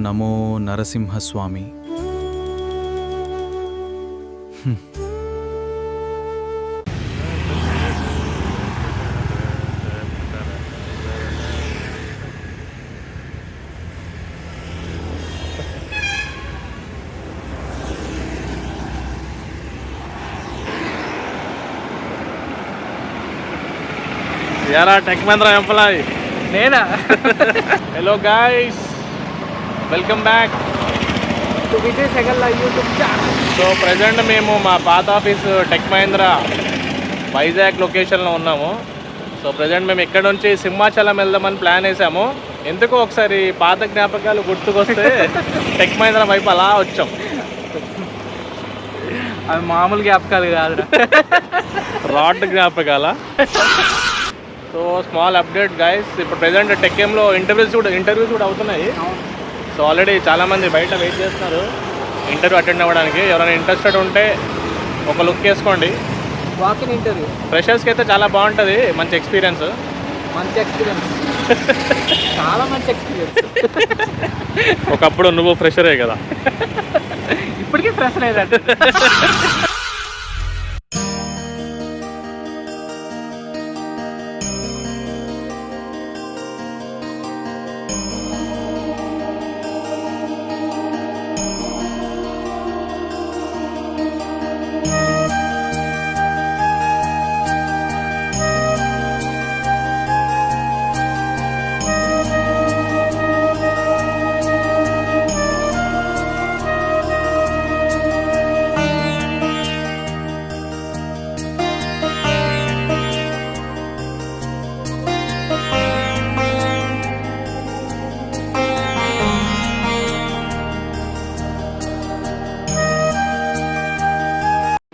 నమో నరసింహస్వామి. यारा take Mahindra employee నేనా? Hello guys, welcome back to Vijay Sehgal YouTube channel. So present మేము మా పాత ఆఫీస్ టెక్ మహీంద్రా వైజాగ్ లొకేషన్లో ఉన్నాము. సో ప్రజెంట్ మేము ఇక్కడ నుంచి సింహాచలం వెళ్దామని ప్లాన్ వేసాము. ఎందుకో ఒకసారి పాత జ్ఞాపకాలు గుర్తుకొస్తే టెక్ మహీంద్రా వైపు అలా వచ్చాం. అవి మామూలు జ్ఞాపకాలు కాదు, రాడ్ జ్ఞాపకాల. సో స్మాల్ అప్డేట్ గైస్, ఇప్పుడు ప్రజెంట్ టెక్ఎంలో ఇంటర్వ్యూస్ కూడా అవుతున్నాయి. సో ఆల్రెడీ చాలామంది బయట వెయిట్ చేస్తున్నారు ఇంటర్వ్యూ అటెండ్ అవ్వడానికి. ఎవరైనా ఇంట్రెస్టెడ్ ఉంటే ఒక లుక్ వేసుకోండి. వాకిన్ ఇంటర్వ్యూ ఫ్రెషర్స్కి అయితే చాలా బాగుంటుంది, మంచి ఎక్స్పీరియన్స్. చాలా మంచి ఎక్స్పీరియన్స్. ఒకప్పుడు నువ్వు ఫ్రెషరే కదా, ఇప్పటికీ ఫ్రెష్ లేదంటే.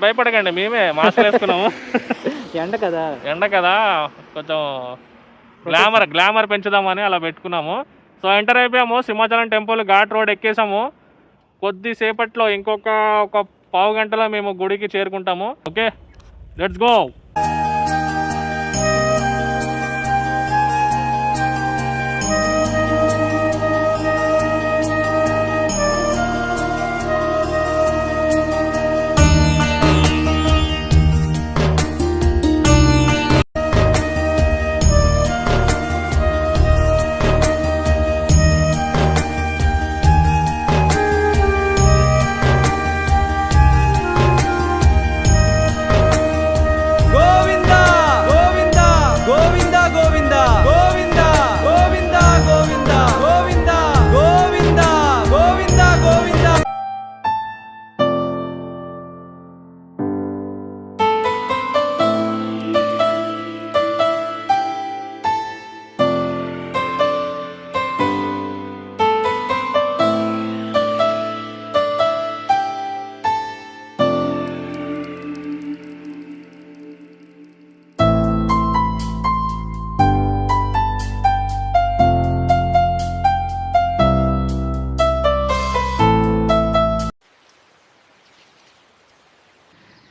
భయపడకండి, మేమే మాస్క్ వేసుకున్నాము. ఎండ కదా కొంచెం గ్లామర్ పెంచుదామని అలా పెట్టుకున్నాము. సో ఎంటర్ అయిపోయాము. సింహాచలం టెంపుల్ ఘాట్ రోడ్ ఎక్కేసాము. కొద్దిసేపట్లో ఒక పావు గంటలో మేము గుడికి చేరుకుంటాము. Okay, let's go.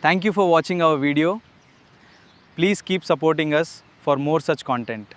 Thank you for watching our video. Please keep supporting us for more such content.